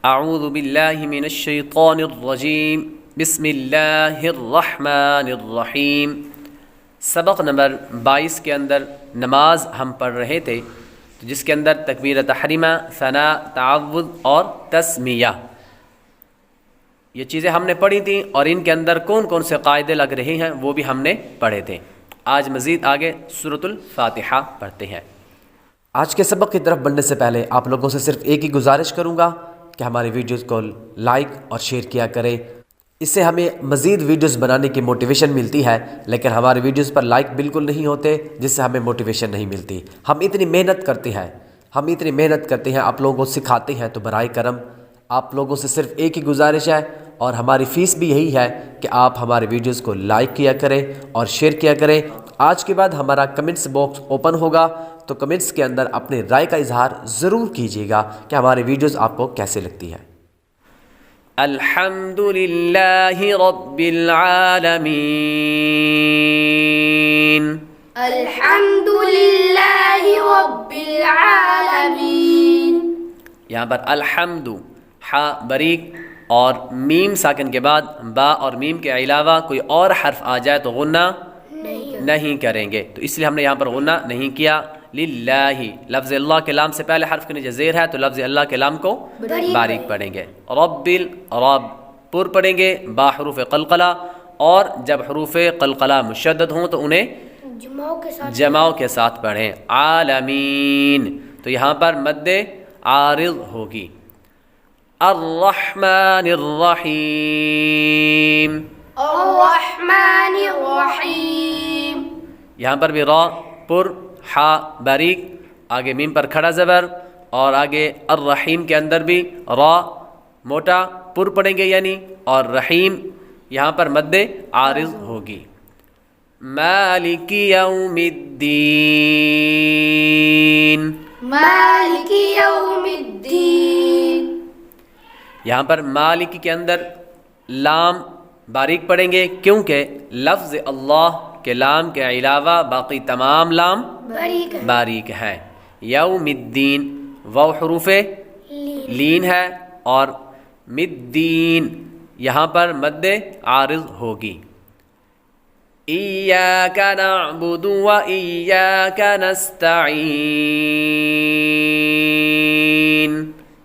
اعوذ باللہ من الشیطان الرجیم بسم اللہ الرحمن الرحیم۔ سبق نمبر 22 کے اندر نماز ہم پڑھ رہے تھے، جس کے اندر تکبیر تحریمہ، ثناء، تعوذ اور تسمیہ، یہ چیزیں ہم نے پڑھی تھیں، اور ان کے اندر کون کون سے قاعدے لگ رہے ہیں وہ بھی ہم نے پڑھے تھے۔ آج مزید آگے سورۃ الفاتحہ پڑھتے ہیں۔ آج کے سبق کی طرف بڑھنے سے پہلے آپ لوگوں سے صرف ایک ہی گزارش کروں گا کہ ہماری ویڈیوز کو لائک اور شیئر کیا کریں، اس سے ہمیں مزید ویڈیوز بنانے کی موٹیویشن ملتی ہے، لیکن ہمارے ویڈیوز پر لائک بالکل نہیں ہوتے، جس سے ہمیں موٹیویشن نہیں ملتی۔ ہم اتنی محنت کرتے ہیں آپ لوگوں کو سکھاتے ہیں، تو برائے کرم آپ لوگوں سے صرف ایک ہی گزارش ہے، اور ہماری فیس بھی یہی ہے کہ آپ ہمارے ویڈیوز کو لائک کیا کریں اور شیئر کیا کریں۔ آج کے بعد ہمارا کمنٹس باکس اوپن ہوگا، تو کمنٹس کے اندر اپنے رائے کا اظہار ضرور کیجیے گا کہ ہماری ویڈیوز آپ کو کیسے لگتی ہے۔ الحمد للہ رب العالمین، الحمد للہ رب العالمین۔ یہاں پر الحمد ہا باریک اور میم ساکن کے بعد با اور میم کے علاوہ کوئی اور حرف آ جائے تو غنہ نہیں کریں گے، تو اس لیے ہم نے یہاں پر غنہ نہیں کیا۔ للہ، لفظ اللہ کے لام سے پہلے حرف کے نیچے زیر ہے، تو لفظ اللہ کے لام کو باریک پڑھیں گے۔ رب رب پر پڑھیں گے، با حروف قلقلہ، اور جب حروف قلقلہ مشدد ہوں تو انہیں جماؤ کے ساتھ پڑھیں۔ عالمین، تو یہاں پر مد عارض ہوگی۔ الرحمن الرحیم، الرحمن الرحیم۔ یہاں پر بھی را پر، ہا باریک، آگے میم پر کھڑا زبر، اور آگے الرحیم کے اندر بھی را موٹا پر پڑھیں گے یعنی، اور رحیم یہاں پر مد عارض ہوگی۔ مالک یوم الدین، مالک یوم الدین۔ یہاں پر مالک کے اندر لام باریک پڑھیں گے، کیونکہ لفظ اللہ کے لام کے علاوہ باقی تمام لام باریک ہے۔ یوم الدین، واو حروف لین ہے، اور مدین یہاں پر مد عارض ہوگی۔ ایاک نعبد و ایاک نستعین،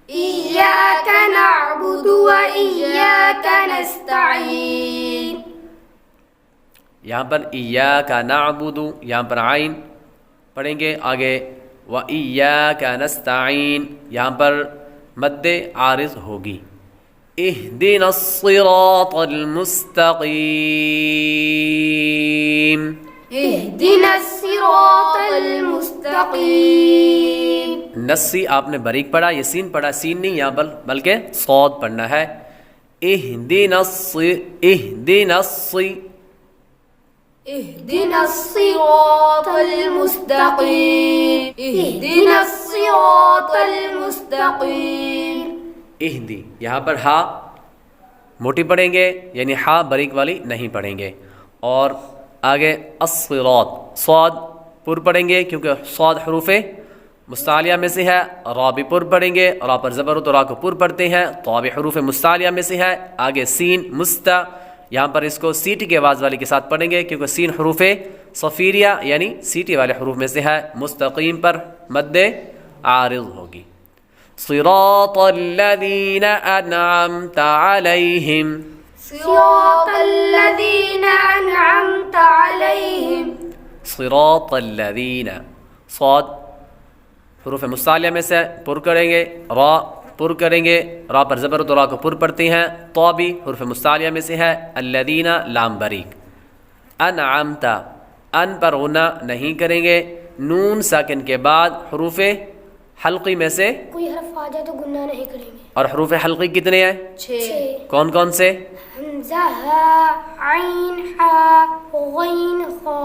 ایاک نعبد و ایاک نستعین۔ یہاں پر ایاک نعبد، یہاں پر عین پڑھیں گے، آگے و ایاک نستعین یہاں پر مد عارض ہوگی۔ اہدنا الصراط المستقیم، اہدنا الصراط المستقیم۔ نسی آپ نے باریک پڑھا، یہ سین پڑھا، سین نہیں یہاں پر بلکہ صاد پڑھنا ہے۔ اہدنا اهدنا الصراط المستقيم، اهدنا الصراط المستقيم۔ اہدی یہاں پر ہا موٹی پڑھیں گے، یعنی ہا باریک والی نہیں پڑھیں گے، اور آگے الصراط صاد پر پڑھیں گے، کیونکہ صاد حروف مستعلیہ میں سے ہے۔ را بھی پر پڑھیں گے، را پر زبر ہو تو را کو پر پڑھتے ہیں، طا بھی حروف مستعلیہ میں سے ہے۔ آگے سین مستا، یہاں پر اس کو سیٹی کے آواز والے کے ساتھ پڑھیں گے، کیونکہ سین حروف صفیریہ یعنی سیٹی والے حروف میں سے ہے۔ مستقیم پر مد عارض ہوگی۔ صراط الذین انعمت علیہم، صراط الذین انعمت علیہم۔ صراط الذین، صاد حروف مستعلیہ میں سے پر کریں گے، را پر کریں گے، را پر زبر تو را کو پر پڑھتے ہیں، طا بھی حروف مستعلیہ میں سے ہے۔ الذین لام باریک۔ انعمت، ان پر غنہ نہیں کریں گے، نون ساکن کے بعد حروف حلقی میں سے کوئی حرف آ جائے تو گناہ نہیں کریں گے۔ اور حروف حلقی کتنے ہیں؟ 6۔ کون کون سے؟ حمزہ، ہا، عین، حا، غین، خا۔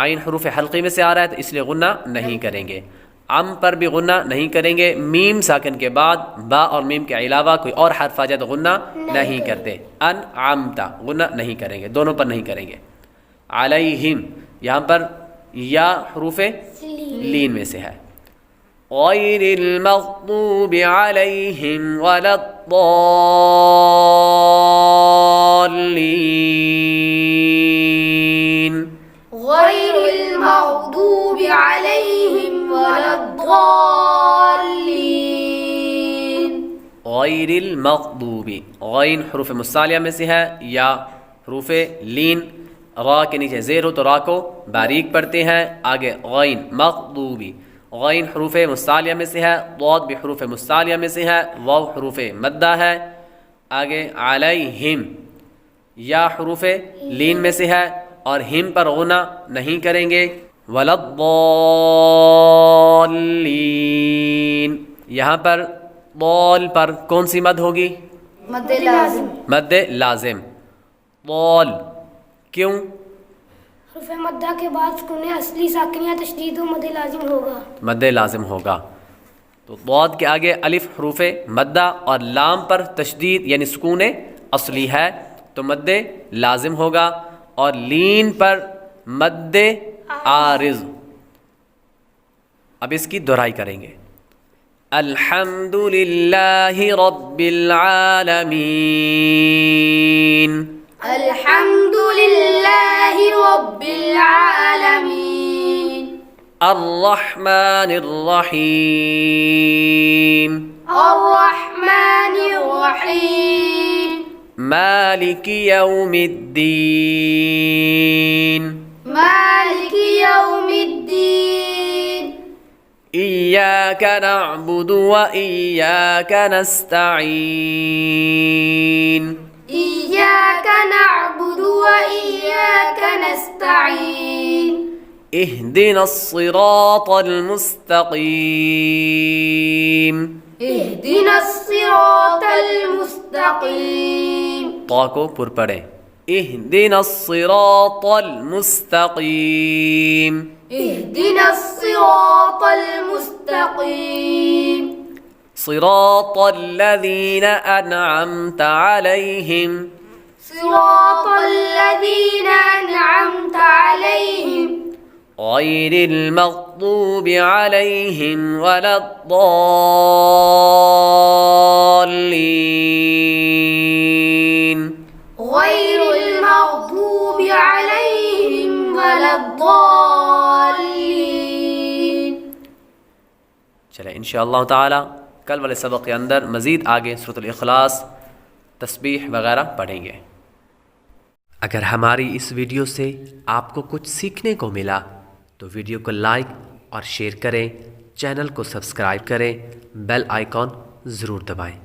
عین حروف حلقی میں سے آ رہا ہے تو اس لیے غنہ نہیں کریں گے۔ ام پر بھی غنہ نہیں کریں گے، میم ساکن کے بعد با اور میم کے علاوہ کوئی اور حرف آ جائے تو غنہ نہیں کرتے۔ انعمت غنہ نہیں کریں گے، دونوں پر نہیں کریں گے۔ علیہم، یہاں پر یا حروف لین میں سے ہے۔ غير المغضوب عليهم ولا الضالين غير المغضوب عليهم ولا الضالين غیر المغضوب، غین حروف مستعلیہ میں سے ہے یا حروف لین، را کے نیچے زیر ہو تو را کو باریک پڑھتے ہیں، آگے غین مغضوبی، غین حروف مستعلیہ میں سے ہے، ضاد بھی حروف مستعلیہ میں سے ہے، واو حروف مدہ ہے، آگے علیہم یا حروف لین میں سے ہے اور ہم پر غنہ نہیں کریں گے، ولا الضالین، یہاں پر ضال پر کون سی مد ہوگی؟ مد لازم مد لازم، ضال کیوں؟ حرف مدہ کے بعد سکون اصلی ساکنیہ تشدید و مد لازم ہوگا، مد لازم ہوگا، تو ضاد کے آگے الف حروف مدہ اور لام پر تشدید یعنی سکون اصلی ہے تو مد لازم ہوگا، اور لین پر مد عارض۔ اب اس کی دہرائی کریں گے، الحمد للہ رب العالمین، الحمد للہ رب العالمین، الرحمن الرحیم، الرحمن الرحیم، مالک یوم الدین، مالک یوم الدین، إياك نعبد وإياك نستعين، إياك نعبد وإياك نستعين، اهدنا الصراط المستقيم، اهدنا الصراط المستقيم، طا کو پر پڑھیں، اهدنا الصراط المستقيم، اهدنا الصراط المستقيم، صراط الذين أنعمت عليهم، صراط الذين أنعمت عليهم، غير المغضوب عليهم ولا الضالين، غير المغضوب عليهم ولا الضالين۔ چلیں انشاءاللہ تعالی کل والے سبق کے اندر مزید آگے سورۃ الاخلاص تسبیح وغیرہ پڑھیں گے۔ اگر ہماری اس ویڈیو سے آپ کو کچھ سیکھنے کو ملا تو ویڈیو کو لائک اور شیئر کریں، چینل کو سبسکرائب کریں، بیل آئیکن ضرور دبائیں۔